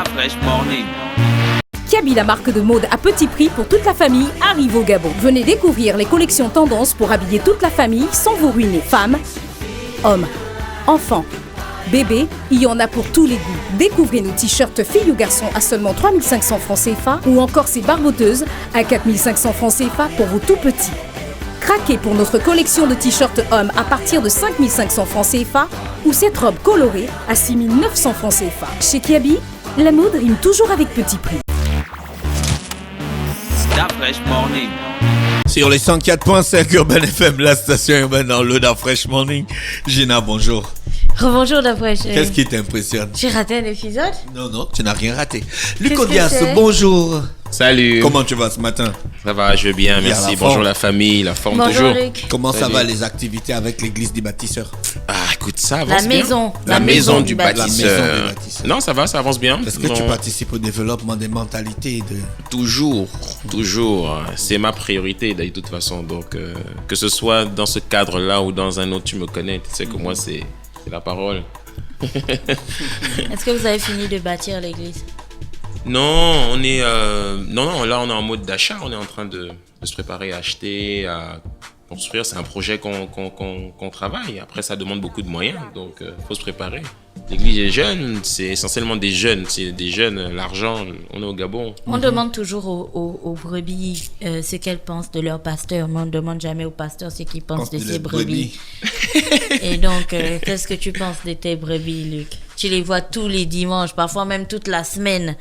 Fresh Morning. Kiabi, la marque de mode à petit prix pour toute la famille, arrive au Gabon. Venez découvrir les collections tendances pour habiller toute la famille sans vous ruiner. Femmes, hommes, enfants, bébés, il y en a pour tous les goûts. Découvrez nos t-shirts filles ou garçons à seulement 3500 francs CFA ou encore ces barboteuses à 4500 francs CFA pour vos tout petits. Craquez pour notre collection de t-shirts hommes à partir de 5500 francs CFA ou cette robe colorée à 6900 francs CFA. Chez Kiabi, la mode rime toujours avec petit prix. Fresh Morning. Sur les 104.5 Urban FM, la station urbaine dans le Fresh Morning. Gina, bonjour. Rebonjour Dafresh. Qu'est-ce qui t'impressionne? J'ai raté un épisode? Non, tu n'as rien raté. Luc Qu'est-ce que Odias, c'est? bonjour. Salut. Comment tu vas ce matin? Ça va, je vais bien, Bien, merci. la Bonjour forme. la famille, la forme Bonjour toujours. Luc. Comment ça Salut. va les activités avec l'église des bâtisseurs? Ah, écoute, ça avance La bien. maison. La maison du La maison bâtisseur. du bâtisseur. Non, ça va, ça avance bien. Est-ce que tu Non, participes au développement des mentalités de... Toujours. C'est ma priorité de toute façon. Donc, que ce soit dans ce cadre-là ou dans un autre, tu me connais. Tu sais que moi, c'est la parole. Est-ce que vous avez fini de bâtir l'église? Non, on est non, là on est en mode d'achat, on est en train de se préparer à acheter, à construire. C'est un projet qu'on travaille. Après, ça demande beaucoup de moyens, donc faut se préparer. L'église est jeune, c'est essentiellement des jeunes, l'argent, on est au Gabon. On demande toujours aux brebis ce qu'elles pensent de leur pasteur, mais on ne demande jamais au pasteur ce qu'il pense de ses brebis. Et donc, qu'est-ce que tu penses de tes brebis, Luc? Tu les vois tous les dimanches, parfois même toute la semaine.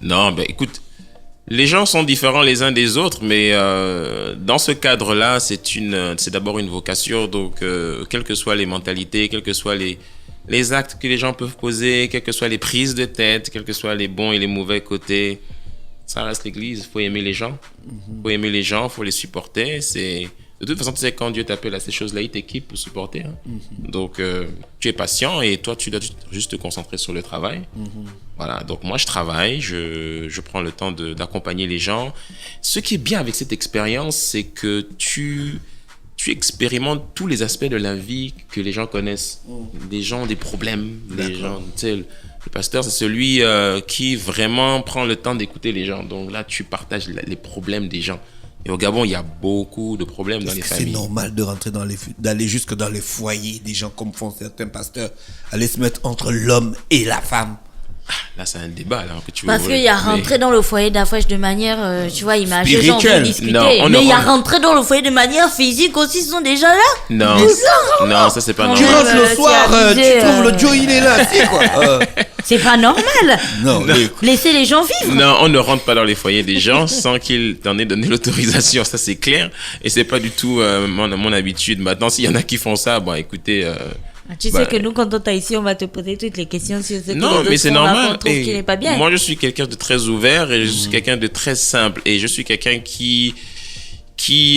Non, ben écoute, les gens sont différents les uns des autres, mais dans ce cadre-là, c'est d'abord une vocation. Donc, quelles que soient les mentalités, quels que soient les actes que les gens peuvent poser, quelles que soient les prises de tête, quels que soient les bons et les mauvais côtés, ça reste l'église. Il faut aimer les gens. Il faut aimer les gens, il faut les supporter. De toute façon, tu sais, quand Dieu t'appelle à ces choses-là, il t'équipe pour supporter. Hein. Donc, tu es patient et toi, tu dois juste te concentrer sur le travail. Voilà, donc moi, je travaille, je prends le temps d'accompagner les gens. Ce qui est bien avec cette expérience, c'est que tu expérimentes tous les aspects de la vie que les gens connaissent. Les gens ont des problèmes. Les gens, tu sais, le pasteur, c'est celui qui vraiment prend le temps d'écouter les gens. Donc là, tu partages les problèmes des gens. Et au Gabon, il y a beaucoup de problèmes dans les familles. C'est normal de rentrer d'aller jusque dans les foyers des gens comme font certains pasteurs, aller se mettre entre l'homme et la femme. Là, c'est un débat là, que tu veux. Parce qu'il y a rentré dans le foyer d'Afresh de manière, tu vois, imagée, j'ai envie de Spirituelle. discuter. Non, Mais il y a rentré dans le foyer de manière physique aussi, ils sont déjà là. Non, non, ça c'est pas Non, Tu normal. rentres le tu soir, as tu abusé, trouves le Joe, il est là, c'est quoi C'est pas normal. Non, Laissez les gens vivre. Non, on ne rentre pas dans les foyers des gens sans qu'ils t'en aient donné l'autorisation, ça c'est clair. Et c'est pas du tout mon habitude. Maintenant, s'il y en a qui font ça, bon, écoutez. Tu sais que nous, quand on t'a ici, on va te poser toutes les questions sur ce que les Non, autres mais c'est font, là, normal. qu'on trouve qui n'est pas bien. Moi, je suis quelqu'un de très ouvert et je suis quelqu'un de très simple. Et je suis quelqu'un qui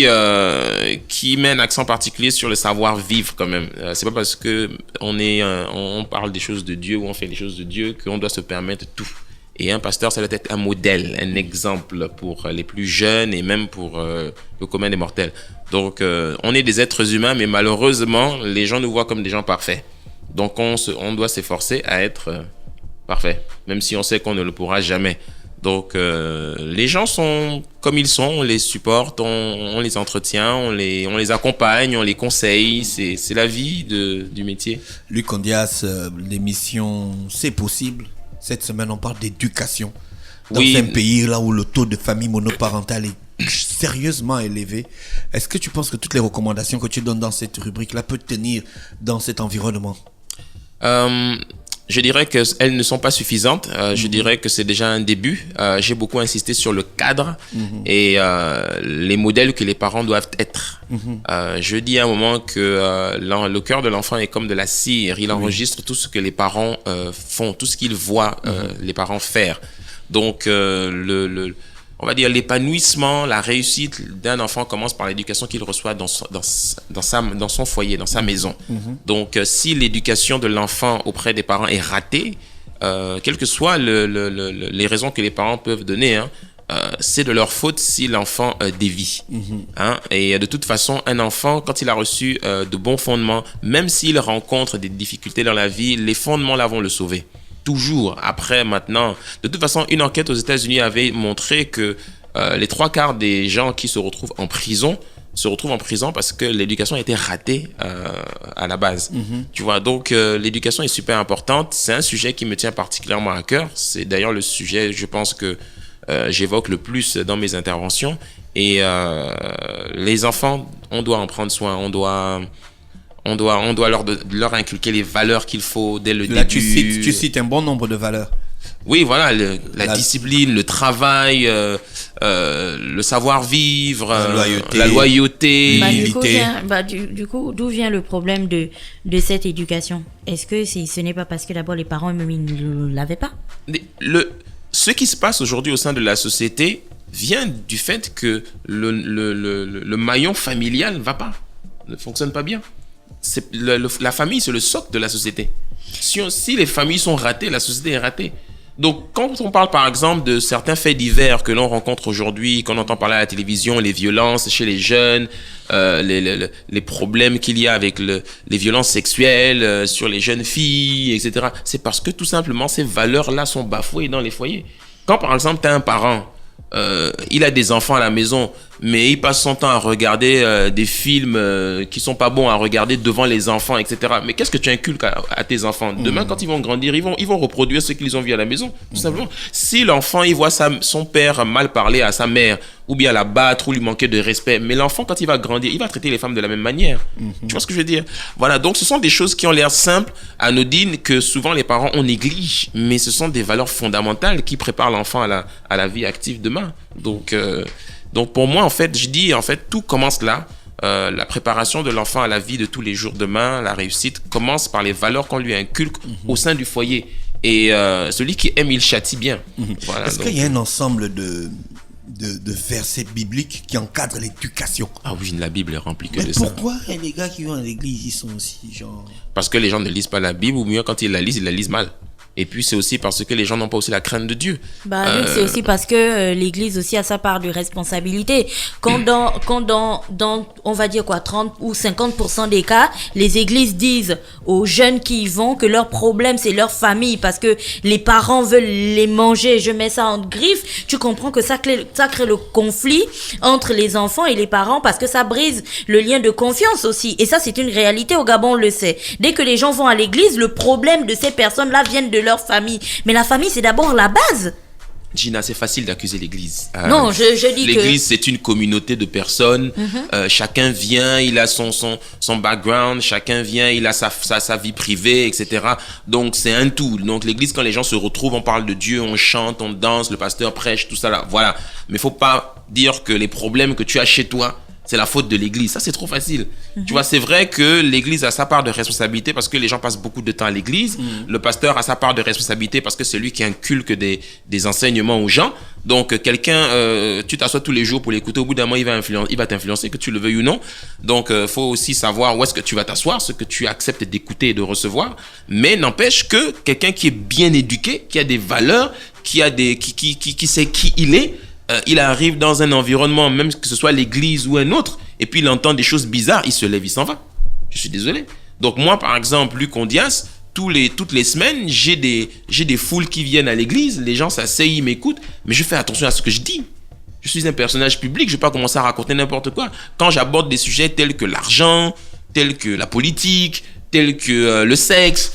met un accent particulier sur le savoir-vivre quand même. C'est pas parce que on parle des choses de Dieu ou on fait les choses de Dieu qu'on doit se permettre tout. Et un pasteur, ça doit être un modèle, un exemple pour les plus jeunes et même pour le commun des mortels. Donc, on est des êtres humains, mais malheureusement, les gens nous voient comme des gens parfaits. Donc, on doit s'efforcer à être parfait, même si on sait qu'on ne le pourra jamais. Donc, les gens sont comme ils sont, on les supporte, on les entretient, on les accompagne, on les conseille. C'est la vie du métier. Luc Odias, l'émission C'est possible. Cette semaine, on parle d'éducation. Dans Oui. un pays là où le taux de famille monoparentale est sérieusement élevé, est-ce que tu penses que toutes les recommandations que tu donnes dans cette rubrique-là peuvent tenir dans cet environnement? Je dirais qu'elles ne sont pas suffisantes. Je dirais que c'est déjà un début. J'ai beaucoup insisté sur le cadre et les modèles que les parents doivent être. Je dis à un moment que le cœur de l'enfant est comme de la cire. Il enregistre tout ce que les parents font, tout ce qu'ils voient les parents faire. Donc, on va dire l'épanouissement, la réussite d'un enfant commence par l'éducation qu'il reçoit dans son foyer, dans sa maison. Donc, si l'éducation de l'enfant auprès des parents est ratée, quelles que soient les raisons que les parents peuvent donner, c'est de leur faute si l'enfant dévie. Et de toute façon, un enfant, quand il a reçu de bons fondements, même s'il rencontre des difficultés dans la vie, les fondements là vont le sauver. toujours. Après, maintenant, de toute façon, une enquête aux États-Unis avait montré que les 3/4 des gens qui se retrouvent en prison parce que l'éducation a été ratée à la base. Tu vois, donc l'éducation est super importante. C'est un sujet qui me tient particulièrement à cœur. C'est d'ailleurs le sujet, je pense, que j'évoque le plus dans mes interventions. Et les enfants, on doit en prendre soin. On doit leur inculquer les valeurs qu'il faut dès le Là, début. tu cites un bon nombre de valeurs. Oui, voilà, la discipline, le travail, le savoir-vivre, la loyauté. Du coup, d'où vient le problème de cette éducation? Est-ce que ce n'est pas parce que d'abord les parents eux-mêmes ne l'avaient pas? Ce qui se passe aujourd'hui au sein de la société vient du fait que le maillon familial ne fonctionne pas bien. La famille, c'est le socle de la société. Si les familles sont ratées, la société est ratée. Donc, quand on parle par exemple de certains faits divers que l'on rencontre aujourd'hui, qu'on entend parler à la télévision, les violences chez les jeunes, les problèmes qu'il y a avec les violences sexuelles sur les jeunes filles, etc., c'est parce que tout simplement ces valeurs-là sont bafouées dans les foyers. Quand par exemple tu as un parent, il a des enfants à la maison, mais il passe son temps à regarder des films qui sont pas bons à regarder devant les enfants, etc. Mais qu'est-ce que tu inculques à tes enfants? Demain, quand ils vont grandir, ils vont reproduire ce qu'ils ont vu à la maison, tout simplement. Si l'enfant, il voit son père mal parler à sa mère, ou bien la battre, ou lui manquer de respect, mais l'enfant, quand il va grandir, il va traiter les femmes de la même manière. Tu vois ce que je veux dire? Voilà, donc ce sont des choses qui ont l'air simples, anodines, que souvent les parents, on néglige, mais ce sont des valeurs fondamentales qui préparent l'enfant à la vie active demain. Donc pour moi, en fait, je dis, tout commence là. La préparation de l'enfant à la vie de tous les jours demain, la réussite, commence par les valeurs qu'on lui inculque au sein du foyer. Et celui qui aime, il châtie bien. Voilà, Est-ce qu'il y a un ensemble de versets bibliques qui encadrent l'éducation? Ah oui, la Bible est remplie que Mais de ça. pourquoi les gars qui vont à l'église, ils sont aussi genre... Parce que les gens ne lisent pas la Bible, ou mieux, quand ils la lisent mal. Et puis c'est aussi parce que les gens n'ont pas aussi la crainte de Dieu. C'est aussi parce que l'Église aussi a sa part de responsabilité. Quand on va dire 30 ou 50% des cas, les églises disent aux jeunes qui y vont que leur problème c'est leur famille parce que les parents veulent les manger. Je mets ça en griffe. Tu comprends que ça crée le conflit entre les enfants et les parents parce que ça brise le lien de confiance aussi. Et ça c'est une réalité au Gabon, on le sait. Dès que les gens vont à l'église, le problème de ces personnes-là viennent de leur famille. Mais la famille, c'est d'abord la base. Gina, c'est facile d'accuser l'église. Non, je dis l'église, c'est une communauté de personnes. Chacun vient, il a son background. Chacun vient, il a sa vie privée, etc. Donc, c'est un tout. Donc, l'église, quand les gens se retrouvent, on parle de Dieu, on chante, on danse, le pasteur prêche, tout ça là. Voilà. Mais il faut pas dire que les problèmes que tu as chez toi, c'est la faute de l'église. Ça, c'est trop facile. Tu vois, c'est vrai que l'église a sa part de responsabilité parce que les gens passent beaucoup de temps à l'église. Le pasteur a sa part de responsabilité parce que c'est lui qui inculque des enseignements aux gens. Donc, quelqu'un, tu t'assois tous les jours pour l'écouter. Au bout d'un moment, il va t'influencer, que tu le veuilles ou non. Donc, faut aussi savoir où est-ce que tu vas t'asseoir, ce que tu acceptes d'écouter et de recevoir. Mais n'empêche que quelqu'un qui est bien éduqué, qui a des valeurs, qui sait qui il est, il arrive dans un environnement, même que ce soit l'église ou un autre, et puis il entend des choses bizarres, il se lève, il s'en va. Je suis désolé. Donc moi, par exemple, Luc Ondias, toutes les semaines, j'ai des foules qui viennent à l'église, les gens s'asseyent, ils m'écoutent, mais je fais attention à ce que je dis. Je suis un personnage public, je ne vais pas commencer à raconter n'importe quoi. Quand j'aborde des sujets tels que l'argent, tels que la politique, tels que le sexe,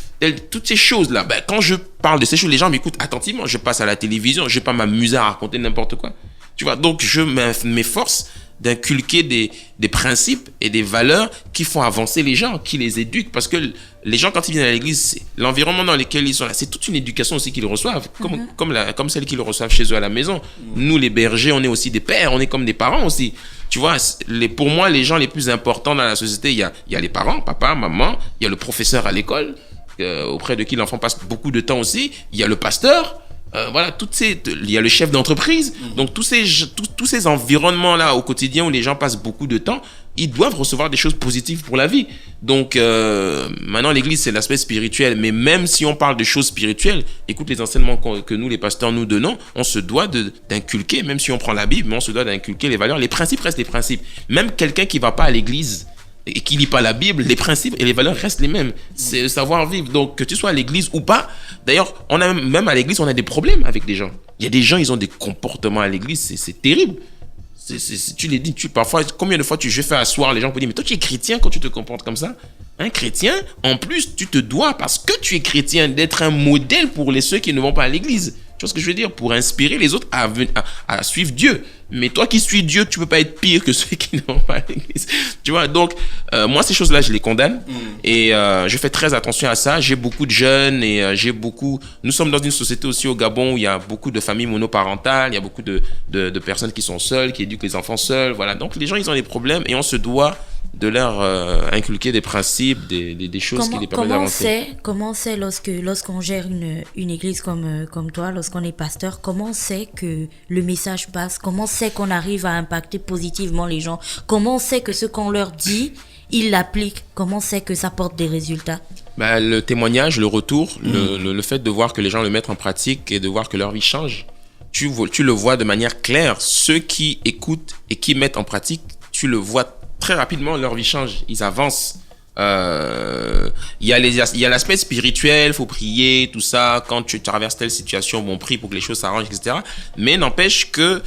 toutes ces choses-là, quand je parle de ces choses, les gens m'écoutent attentivement. Je passe à la télévision, je ne vais pas m'amuser à raconter n'importe quoi. Tu vois, donc je m'efforce d'inculquer des principes et des valeurs qui font avancer les gens, qui les éduquent. Parce que les gens, quand ils viennent à l'église, l'environnement dans lequel ils sont là, c'est toute une éducation aussi qu'ils reçoivent, comme celle qu'ils reçoivent chez eux à la maison. Nous, les bergers, on est aussi des pères, on est comme des parents aussi. Tu vois, pour moi, les gens les plus importants dans la société, il y a les parents, papa, maman, il y a le professeur à l'école, auprès de qui l'enfant passe beaucoup de temps aussi. Il y a le pasteur, voilà, il y a le chef d'entreprise. Donc tous ces environnements-là au quotidien où les gens passent beaucoup de temps, ils doivent recevoir des choses positives pour la vie. Donc maintenant l'église c'est l'aspect spirituel, mais même si on parle de choses spirituelles, écoute les enseignements que nous les pasteurs nous donnons, on se doit d'inculquer, même si on prend la Bible, mais on se doit d'inculquer les valeurs. Les principes restent les principes. Même quelqu'un qui va pas à l'église et qui lit pas la Bible, les principes et les valeurs restent les mêmes. C'est le savoir-vivre. Donc, que tu sois à l'église ou pas, d'ailleurs, même à l'église, on a des problèmes avec des gens. Il y a des gens, ils ont des comportements à l'église, c'est terrible. Tu les dis, parfois, combien de fois je fais asseoir les gens pour dire, mais toi, tu es chrétien quand tu te comportes comme ça? Un chrétien, en plus, tu te dois, parce que tu es chrétien, d'être un modèle pour ceux qui ne vont pas à l'église. Tu vois ce que je veux dire? Pour inspirer les autres à suivre Dieu. Mais toi qui suis Dieu, tu peux pas être pire que ceux qui ne vont pas à l'église. Tu vois? Donc, moi, ces choses-là, je les condamne. Et je fais très attention à ça. J'ai beaucoup de jeunes et nous sommes dans une société aussi au Gabon où il y a beaucoup de familles monoparentales. Il y a beaucoup de personnes qui sont seules, qui éduquent les enfants seuls. Voilà. Donc, les gens, ils ont des problèmes et on se doit de leur inculquer des principes, des choses qui les permettent d'avancer. Comment c'est lorsqu'on gère une église comme toi, lorsqu'on est pasteur, comment c'est que le message passe? Comment c'est qu'on arrive à impacter positivement les gens? Comment c'est que ce qu'on leur dit, ils l'appliquent? Comment c'est que ça porte des résultats? Le témoignage, le retour, le fait de voir que les gens le mettent en pratique et de voir que leur vie change. Tu le vois de manière claire. Ceux qui écoutent et qui mettent en pratique, tu le vois très rapidement, leur vie change, ils avancent. Il y a l'aspect spirituel, faut prier, tout ça. Quand tu traverses telle situation, bon, prie pour que les choses s'arrangent, etc. Mais n'empêche que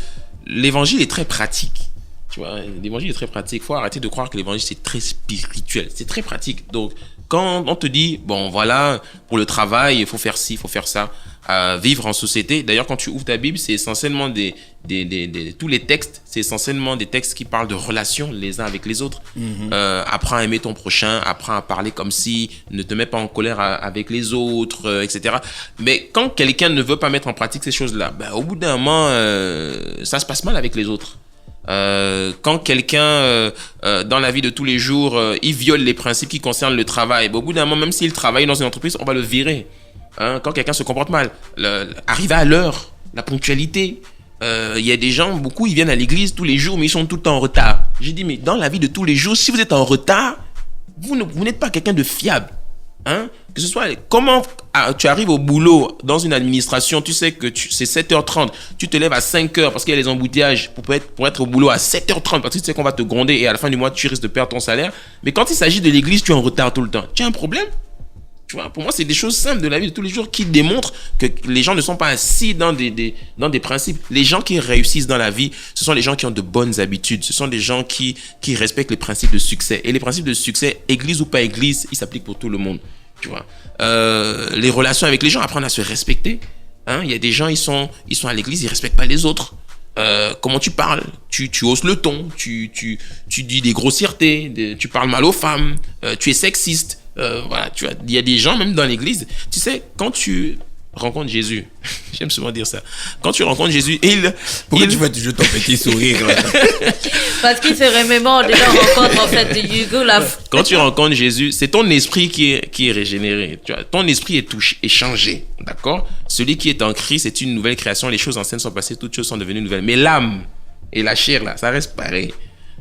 l'évangile est très pratique. Tu vois, l'évangile est très pratique. Faut arrêter de croire que l'évangile c'est très spirituel. C'est très pratique. Donc, quand on te dit, bon, voilà, pour le travail, il faut faire ci, il faut faire ça, vivre en société. D'ailleurs, quand tu ouvres ta Bible, c'est essentiellement tous les textes, c'est essentiellement des textes qui parlent de relations les uns avec les autres. Apprends à aimer ton prochain, apprends à parler comme si, ne te mets pas en colère avec les autres, etc. Mais quand quelqu'un ne veut pas mettre en pratique ces choses-là, au bout d'un moment, ça se passe mal avec les autres. Quand quelqu'un dans la vie de tous les jours il viole les principes qui concernent le travail, au bout d'un moment, même s'il travaille dans une entreprise, on va le virer. Quand quelqu'un se comporte mal, arriver à l'heure, la ponctualité, il y a des gens, beaucoup ils viennent à l'église tous les jours mais ils sont tout le temps en retard. J'ai dit, mais dans la vie de tous les jours, si vous êtes en retard, vous n'êtes pas quelqu'un de fiable. Que ce soit comment tu arrives au boulot dans une administration, tu sais que c'est 7h30, tu te lèves à 5h parce qu'il y a les embouteillages pour être au boulot à 7h30 parce que tu sais qu'on va te gronder et à la fin du mois tu risques de perdre ton salaire. Mais quand il s'agit de l'église, tu es en retard tout le temps. Tu as un problème? Tu vois, pour moi, c'est des choses simples de la vie de tous les jours qui démontrent que les gens ne sont pas assis dans des principes. Les gens qui réussissent dans la vie, ce sont les gens qui ont de bonnes habitudes. Ce sont des gens qui respectent les principes de succès. Et les principes de succès, église ou pas église, ils s'appliquent pour tout le monde. Tu vois, les relations avec les gens, apprendre à se respecter. Il y a des gens, ils sont à l'église, ils respectent pas les autres. Comment tu parles, tu hausses le ton, tu dis des grossièretés, tu parles mal aux femmes, tu es sexiste. Voilà, tu vois, il y a des gens même dans l'église. Tu sais, quand tu rencontres Jésus, j'aime souvent dire ça. Quand tu rencontres Jésus, pourquoi tu fais toujours ton petit sourire là? Parce qu'il se remémore de leur rencontre en fait de Hugo là. Quand tu rencontres Jésus, c'est ton esprit qui est régénéré. Tu vois, ton esprit est changé, d'accord? Celui qui est en Christ est une nouvelle création. Les choses anciennes sont passées, toutes choses sont devenues nouvelles. Mais l'âme et la chair là, ça reste pareil.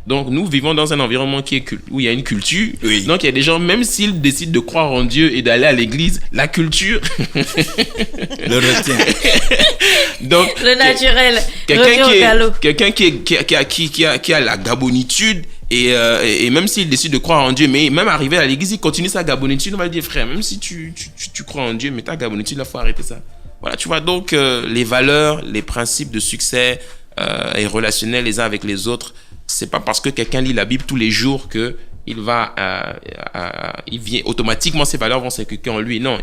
Donc, nous vivons dans un environnement où il y a une culture. Oui. Donc, il y a des gens, même s'ils décident de croire en Dieu et d'aller à l'église, la culture le retient. Donc, le naturel. Quelqu'un qui a la gabonitude et même s'il décide de croire en Dieu, mais même arrivé à l'église, il continue sa gabonitude, on va lui dire, frère, même si tu crois en Dieu, mais ta gabonitude, il faut arrêter ça. Voilà, tu vois, donc, les valeurs, les principes de succès et relationnels les uns avec les autres, c'est pas parce que quelqu'un lit la Bible tous les jours que il vient automatiquement, ces valeurs vont s'inculquer en lui. Non,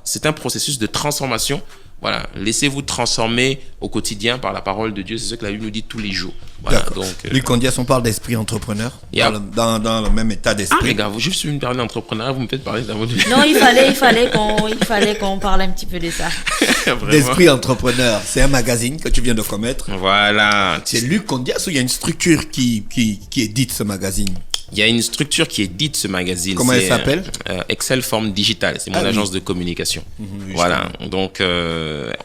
c'est un processus de transformation. Voilà, laissez-vous transformer au quotidien par la parole de Dieu. C'est ce que la Bible nous dit tous les jours. Voilà, donc. Luc Condias, on parle d'esprit entrepreneur. Dans le même état d'esprit. Les gars, vous juste me parler d'entrepreneuriat, vous me faites parler d'amour. Non, il fallait qu'on parle un petit peu de ça. D'esprit entrepreneur, c'est un magazine que tu viens de commettre. Voilà. C'est Luc Condias ou il y a une structure qui édite ce magazine? Il y a une structure qui édite ce magazine. Comment elle s'appelle? Excel Forme Digital. C'est mon agence de communication. Voilà. Donc,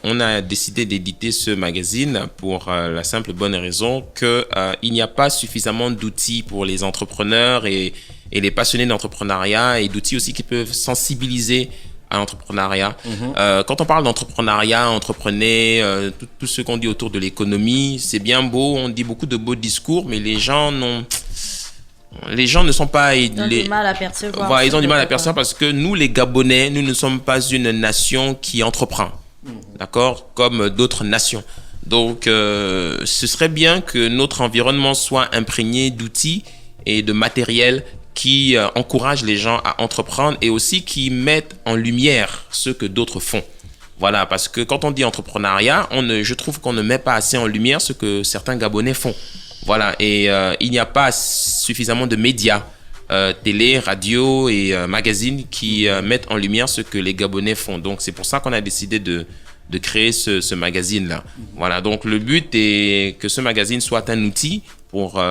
on a décidé d'éditer ce magazine pour la simple bonne raison que il n'y a pas suffisamment d'outils pour les entrepreneurs et les passionnés d'entrepreneuriat et d'outils aussi qui peuvent sensibiliser à l'entrepreneuriat. Quand on parle d'entrepreneuriat, entreprenez, tout ce qu'on dit autour de l'économie, c'est bien beau. On dit beaucoup de beaux discours, mais les gens les gens ne sont pas... Ils ont du mal à percevoir. Voilà, ils ont du mal à percevoir parce que nous, les Gabonais, nous ne sommes pas une nation qui entreprend. D'accord? Comme d'autres nations. Donc, ce serait bien que notre environnement soit imprégné d'outils et de matériel qui encouragent les gens à entreprendre et aussi qui mettent en lumière ce que d'autres font. Voilà, parce que quand on dit entrepreneuriat, je trouve qu'on ne met pas assez en lumière ce que certains Gabonais font. Voilà, et il n'y a pas suffisamment de médias, télé, radio et magazines qui mettent en lumière ce que les Gabonais font. Donc, c'est pour ça qu'on a décidé de créer ce magazine-là. Voilà, donc le but est que ce magazine soit un outil pour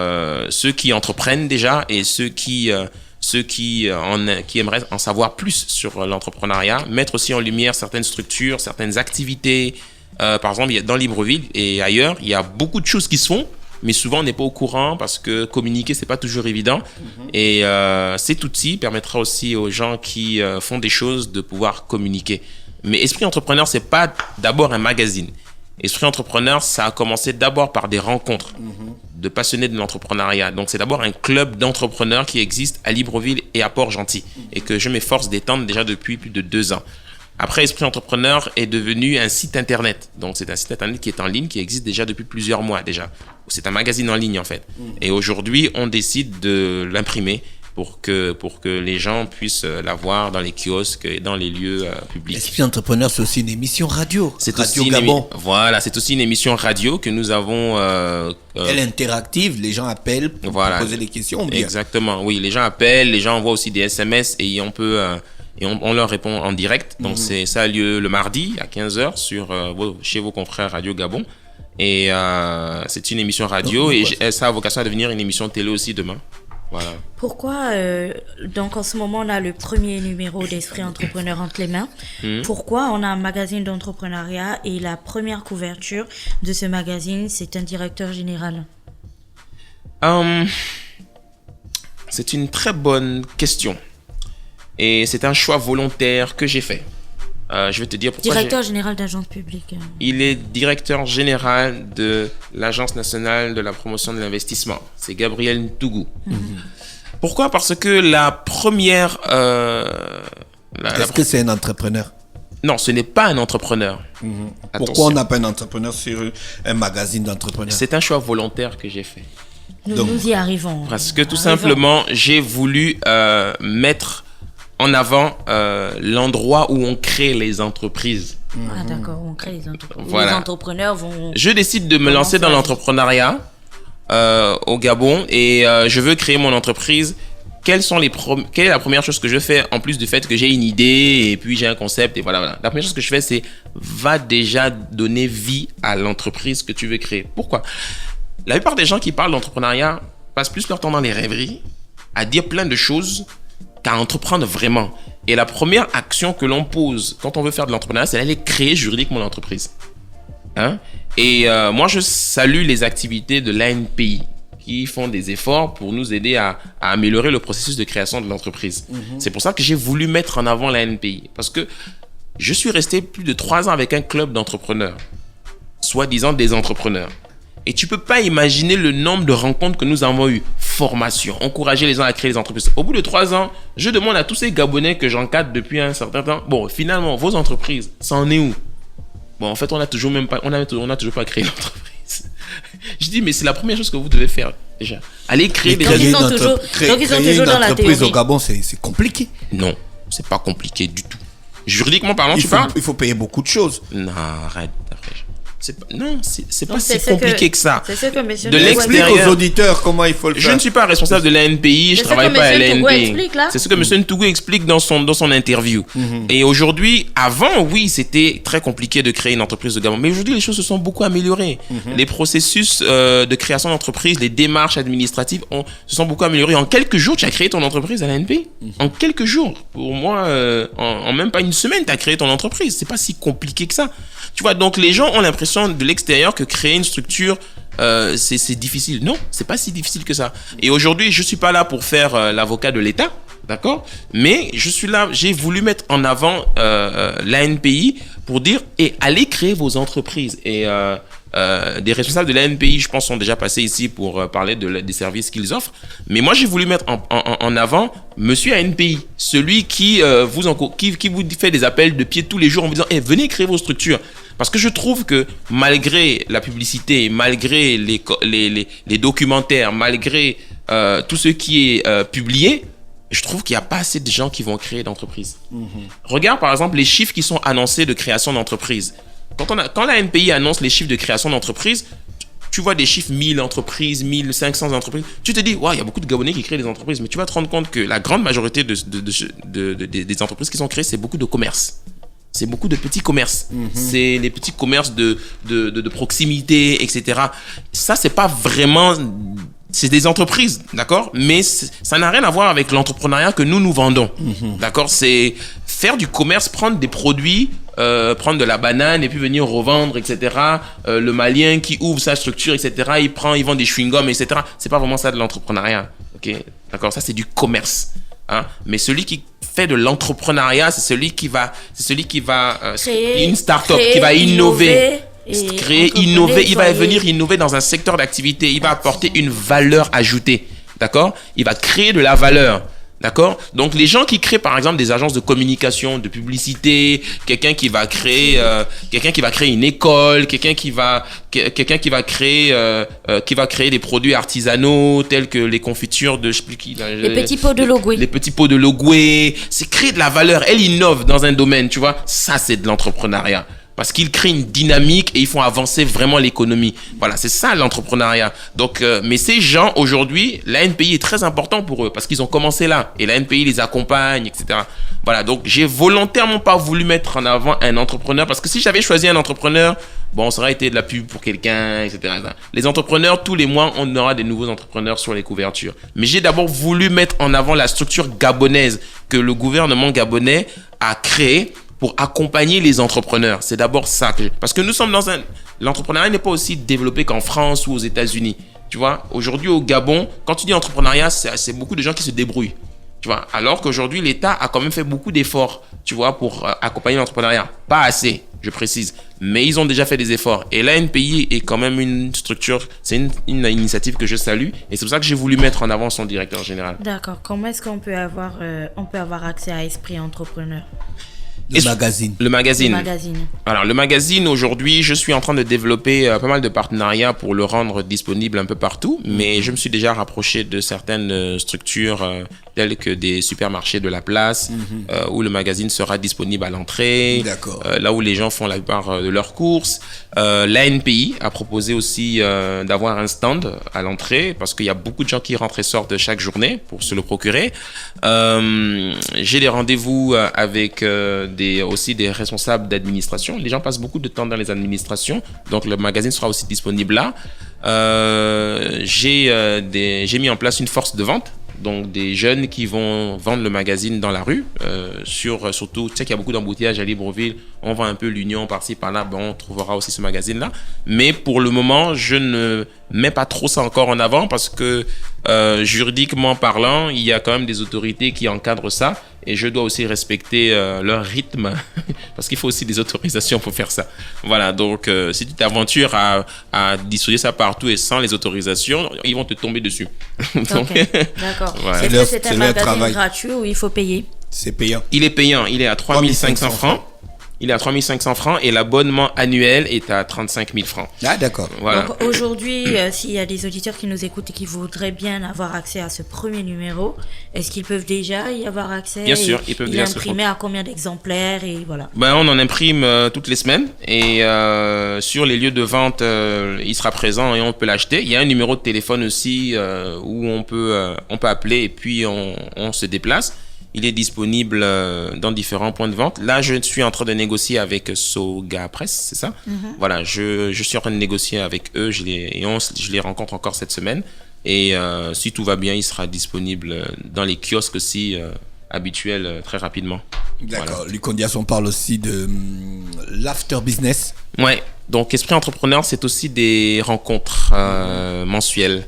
ceux qui entreprennent déjà et ceux qui aimeraient en savoir plus sur l'entrepreneuriat, mettre aussi en lumière certaines structures, certaines activités. Par exemple, dans Libreville et ailleurs, il y a beaucoup de choses qui se font, mais souvent on n'est pas au courant parce que communiquer, c'est pas toujours évident. Et cet outil permettra aussi aux gens qui font des choses de pouvoir communiquer. Mais Esprit Entrepreneur, c'est pas d'abord un magazine. Esprit Entrepreneur, ça a commencé d'abord par des rencontres de passionnés de l'entrepreneuriat. Donc, c'est d'abord un club d'entrepreneurs qui existe à Libreville et à Port-Gentil et que je m'efforce d'étendre déjà depuis plus de 2 ans. Après, Esprit Entrepreneur est devenu un site internet. Donc, c'est un site internet qui est en ligne, qui existe déjà depuis plusieurs mois déjà. C'est un magazine en ligne, en fait. Et aujourd'hui, on décide de l'imprimer pour que les gens puissent la voir dans les kiosques et dans les lieux publics. Esprit Entrepreneur, c'est aussi une émission radio. C'est Radio aussi Gabon. Voilà, c'est aussi une émission radio que nous avons... Elle est interactive, les gens appellent pour poser des questions. Bien. Exactement, oui, les gens appellent, les gens envoient aussi des SMS et on peut... et on leur répond en direct. Donc, ça a lieu le mardi à 15h chez vos confrères Radio Gabon. Et c'est une émission radio et ça a vocation à devenir une émission télé aussi demain. Voilà. Pourquoi, donc en ce moment, on a le premier numéro d'Esprit Entrepreneur entre les mains. Pourquoi on a un magazine d'entrepreneuriat et la première couverture de ce magazine, c'est un directeur général? C'est une très bonne question. Et c'est un choix volontaire que j'ai fait. Je vais te dire pourquoi. Directeur général d'agence publique. Il est directeur général de l'Agence nationale de la promotion de l'investissement. C'est Gabriel Ntougou. Pourquoi? Parce que la première... Est-ce que c'est un entrepreneur? Non, ce n'est pas un entrepreneur. Pourquoi on n'a pas un entrepreneur sur un magazine d'entrepreneurs? C'est un choix volontaire que j'ai fait. Nous y arrivons. Parce que tout simplement, j'ai voulu mettre en avant l'endroit où on crée les entreprises. Ah d'accord, on crée les entreprises. Voilà. Les entrepreneurs vont... Je décide de me lancer dans l'entrepreneuriat au Gabon et je veux créer mon entreprise. Quelle est la première chose que je fais en plus du fait que j'ai une idée et puis j'ai un concept et voilà. La première chose que je fais, c'est va déjà donner vie à l'entreprise que tu veux créer. Pourquoi? La plupart des gens qui parlent d'entrepreneuriat passent plus leur temps dans les rêveries à dire plein de choses qu'à entreprendre vraiment. Et la première action que l'on pose quand on veut faire de l'entrepreneuriat, c'est d'aller créer juridiquement l'entreprise. Et moi, je salue les activités de l'ANPI qui font des efforts pour nous aider à améliorer le processus de création de l'entreprise. C'est pour ça que j'ai voulu mettre en avant l'ANPI. Parce que je suis resté plus de 3 ans avec un club d'entrepreneurs, soi-disant des entrepreneurs. Et tu peux pas imaginer le nombre de rencontres que nous avons eues. Formation, encourager les gens à créer des entreprises. Au bout de 3 ans, je demande à tous ces Gabonais que j'encadre depuis un certain temps, bon, finalement, vos entreprises, ça en est où? Bon, en fait, on n'a toujours pas créé l'entreprise. Je dis, mais c'est la première chose que vous devez faire, déjà. Allez créer des Ils sont toujours dans la théorie. Au Gabon, c'est compliqué. Non, c'est pas compliqué du tout. Juridiquement parlant, tu parles? Il faut payer beaucoup de choses. Non, arrête. C'est pas si compliqué que ça. C'est ce que monsieur de l'extérieur aux auditeurs comment il faut le faire. Je ne suis pas responsable de l'ANPI, je travaille pas à l'ANPI. C'est ce que monsieur Ntougou explique dans son interview. Et aujourd'hui, avant, oui, c'était très compliqué de créer une entreprise de Gabon. Mais aujourd'hui, les choses se sont beaucoup améliorées. Les processus de création d'entreprise, les démarches administratives se sont beaucoup améliorées. En quelques jours, tu as créé ton entreprise à l'ANPI. En quelques jours. Pour moi, en même pas une semaine, tu as créé ton entreprise. C'est pas si compliqué que ça. Tu vois, donc les gens ont l'impression de l'extérieur que créer une structure, c'est difficile. Non, c'est pas si difficile que ça. Et aujourd'hui, je suis pas là pour faire l'avocat de l'État, d'accord? Mais je suis là, j'ai voulu mettre en avant l'ANPI pour dire, allez créer vos entreprises. Et des responsables de la NPI, je pense, sont déjà passés ici pour parler des services qu'ils offrent. Mais moi, j'ai voulu mettre en avant monsieur ANPI, celui qui vous fait des appels de pied tous les jours en vous disant venez créer vos structures. Parce que je trouve que malgré la publicité, malgré les documentaires, malgré tout ce qui est publié, je trouve qu'il n'y a pas assez de gens qui vont créer d'entreprises. Regarde par exemple les chiffres qui sont annoncés de création d'entreprises. Quand la NPI annonce les chiffres de création d'entreprises, tu vois des chiffres 1000 entreprises, 1500 entreprises. Tu te dis, il y a beaucoup de Gabonais qui créent des entreprises. Mais tu vas te rendre compte que la grande majorité des entreprises qui sont créées, c'est beaucoup de commerce. C'est beaucoup de petits commerces. C'est les petits commerces de proximité, etc. Ça, c'est pas vraiment... C'est des entreprises, d'accord? Mais ça n'a rien à voir avec l'entrepreneuriat que nous vendons. D'accord? C'est faire du commerce, prendre des produits, prendre de la banane et puis venir revendre, etc. Le Malien qui ouvre sa structure, etc. Il vend des chewing-gums, etc. C'est pas vraiment ça de l'entrepreneuriat. Ok? D'accord? Ça, c'est du commerce. Hein? Mais celui qui fait de l'entrepreneuriat, c'est celui qui va créer une start-up, qui va innover. Innover, il va venir innover dans un secteur d'activité, il va apporter une valeur ajoutée, d'accord? Il va créer de la valeur, d'accord? Donc les gens qui créent par exemple des agences de communication, de publicité, quelqu'un qui va créer une école, quelqu'un qui va créer des produits artisanaux tels que les confitures de je sais plus qui là, les petits pots de Logoué. Les petits pots de Logoué, c'est créer de la valeur, elle innove dans un domaine, tu vois? Ça c'est de l'entrepreneuriat. Parce qu'ils créent une dynamique et ils font avancer vraiment l'économie. Voilà, c'est ça l'entrepreneuriat. Donc, mais ces gens, aujourd'hui, la NPI est très important pour eux parce qu'ils ont commencé là. Et la NPI les accompagne, etc. Voilà, donc j'ai volontairement pas voulu mettre en avant un entrepreneur parce que si j'avais choisi un entrepreneur, bon, ça aurait été de la pub pour quelqu'un, etc. Les entrepreneurs, tous les mois, on aura des nouveaux entrepreneurs sur les couvertures. Mais j'ai d'abord voulu mettre en avant la structure gabonaise que le gouvernement gabonais a créée pour accompagner les entrepreneurs. C'est d'abord ça parce que nous sommes l'entrepreneuriat n'est pas aussi développé qu'en France ou aux États-Unis. Tu vois, aujourd'hui au Gabon, quand tu dis entrepreneuriat, c'est beaucoup de gens qui se débrouillent. Tu vois, alors qu'aujourd'hui l'État a quand même fait beaucoup d'efforts, tu vois, pour accompagner l'entrepreneuriat. Pas assez, je précise, mais ils ont déjà fait des efforts. Et la NPI est quand même une structure, c'est une initiative que je salue et c'est pour ça que j'ai voulu mettre en avant son directeur général. D'accord. Comment est-ce qu'on peut avoir accès à Esprit Entrepreneur? Le magazine. Alors, le magazine, aujourd'hui, je suis en train de développer pas mal de partenariats pour le rendre disponible un peu partout, mais je me suis déjà rapproché de certaines structures telles que des supermarchés de la place, où le magazine sera disponible à l'entrée, là où les gens font la plupart de leurs courses. L'ANPI a proposé aussi d'avoir un stand à l'entrée, parce qu'il y a beaucoup de gens qui rentrent et sortent chaque journée pour se le procurer. J'ai des rendez-vous avec aussi des responsables d'administration. Les gens passent beaucoup de temps dans les administrations, donc le magazine sera aussi disponible là. J'ai mis en place une force de vente, donc des jeunes qui vont vendre le magazine dans la rue, surtout, tu sais qu'il y a beaucoup d'embouteillages à Libreville, on vend un peu l'Union par-ci par-là, on trouvera aussi ce magazine-là. Mais pour le moment, je ne mets pas trop ça encore en avant parce que juridiquement parlant, il y a quand même des autorités qui encadrent ça et je dois aussi respecter leur rythme parce qu'il faut aussi des autorisations pour faire ça. Voilà, donc si tu t'aventures à distribuer ça partout et sans les autorisations, ils vont te tomber dessus. Donc, okay. D'accord. Voilà. C'est un magazine gratuit ou il faut payer? C'est payant. Il est payant, il est à 3500 francs. Il est à 3500 francs et l'abonnement annuel est à 35 000 francs. Ah, d'accord. Voilà. Donc aujourd'hui, s'il y a des auditeurs qui nous écoutent et qui voudraient bien avoir accès à ce premier numéro, est-ce qu'ils peuvent déjà y avoir accès? Bien sûr, ils peuvent déjà. Il est imprimé à combien d'exemplaires et voilà. On en imprime toutes les semaines et sur les lieux de vente, il sera présent et on peut l'acheter. Il y a un numéro de téléphone aussi où on peut appeler et puis on se déplace. Il est disponible dans différents points de vente. Là, je suis en train de négocier avec Soga Press, c'est ça? Voilà, je suis en train de négocier avec eux. Je les rencontre encore cette semaine. Et si tout va bien, il sera disponible dans les kiosques aussi habituels très rapidement. D'accord. Voilà. Luc Ondias, on parle aussi de l'after business. Ouais. Donc, Esprit Entrepreneur, c'est aussi des rencontres mensuelles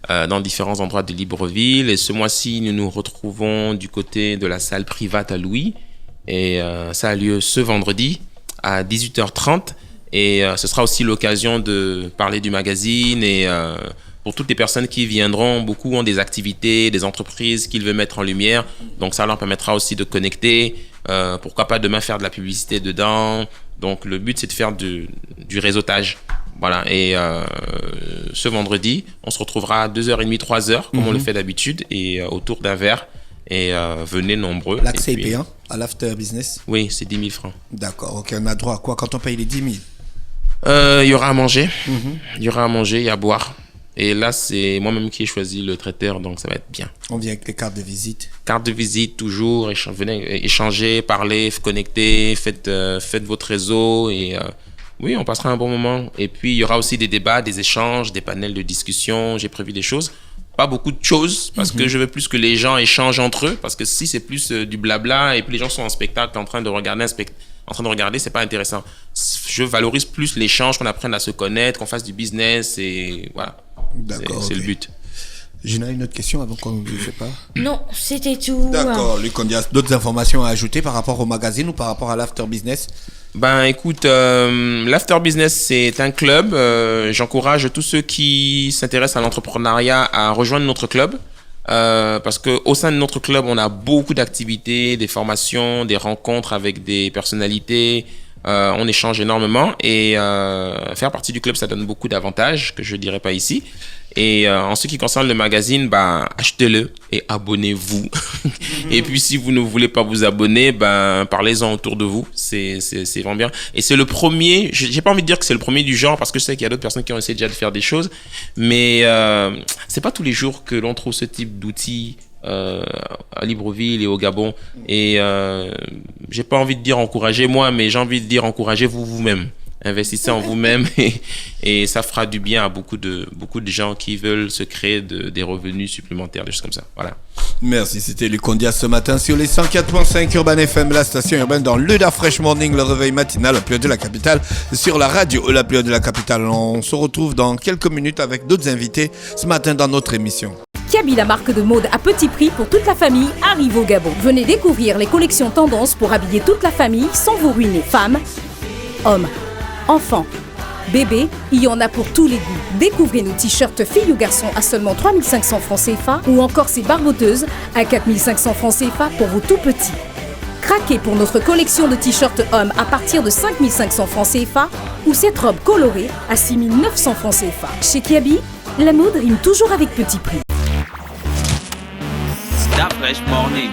dans différents endroits de Libreville. Et ce mois-ci, nous nous retrouvons du côté de la salle Private à Louis. Et ça a lieu ce vendredi à 18h30. Et ce sera aussi l'occasion de parler du magazine et pour toutes les personnes qui viendront, beaucoup ont des activités, des entreprises qu'ils veulent mettre en lumière. Donc ça leur permettra aussi de connecter. Pourquoi pas demain faire de la publicité dedans. Donc le but c'est de faire du réseautage. Voilà. Et ce vendredi, on se retrouvera à 2h30, 3h, comme on le fait d'habitude, et autour d'un verre. Et venez nombreux. L'accès est payant à l'after business? Oui, c'est 10 000 francs. D'accord, ok. On a droit à quoi quand on paye les 10 000? Il y aura à manger. Il y aura à manger et à boire. Et là, c'est moi-même qui ai choisi le traiteur, donc ça va être bien. On vient avec les cartes de visite. Carte de visite, toujours. Venez échanger, parler, connecter, faites votre réseau. Et oui, on passera un bon moment. Et puis, il y aura aussi des débats, des échanges, des panels de discussion. J'ai prévu des choses. Pas beaucoup de choses, parce que je veux plus que les gens échangent entre eux. Parce que si c'est plus du blabla et puis les gens sont en spectacle en train de regarder c'est pas intéressant. Je valorise plus l'échange, qu'on apprenne à se connaître, qu'on fasse du business et voilà. D'accord. C'est le but. Gina, une autre question avant qu'on ne fait pas? Non, c'était tout. D'accord. Luc, on a d'autres informations à ajouter par rapport au magazine ou par rapport à l'after business? Ben écoute, l'After Business c'est un club. J'encourage tous ceux qui s'intéressent à l'entrepreneuriat à rejoindre notre club. Parce qu'au sein de notre club, on a beaucoup d'activités, des formations, des rencontres avec des personnalités. On échange énormément et faire partie du club, ça donne beaucoup d'avantages que je ne dirai pas ici. Et en ce qui concerne le magazine, ben, achetez-le et abonnez-vous. Et puis, si vous ne voulez pas vous abonner, ben, parlez-en autour de vous. C'est vraiment bien. Et c'est le premier, j'ai pas envie de dire que c'est le premier du genre parce que je sais qu'il y a d'autres personnes qui ont essayé déjà de faire des choses. Mais c'est pas tous les jours que l'on trouve ce type d'outils à Libreville et au Gabon. Et j'ai pas envie de dire encouragez-moi, mais j'ai envie de dire encouragez-vous vous-même. Investissez en vous-même et ça fera du bien à beaucoup de gens qui veulent se créer des revenus supplémentaires, des choses comme ça. Voilà. Merci, c'était Luc Ondia ce matin sur les 104.5 Urban FM, la station urbaine dans le Da Fresh Morning, le réveil matinal, la plus haute de la capitale, sur la radio la plus haute de la capitale. On se retrouve dans quelques minutes avec d'autres invités ce matin dans notre émission. Kiabi, la marque de mode à petit prix pour toute la famille, arrive au Gabon. Venez découvrir les collections tendances pour habiller toute la famille sans vous ruiner. Femmes, hommes, enfants, bébés, il y en a pour tous les goûts. Découvrez nos t-shirts filles ou garçons à seulement 3500 francs CFA ou encore ces barboteuses à 4500 francs CFA pour vos tout petits. Craquez pour notre collection de t-shirts hommes à partir de 5500 francs CFA ou cette robe colorée à 6900 francs CFA. Chez Kiabi, la mode rime toujours avec petit prix. Da Fresh Morning.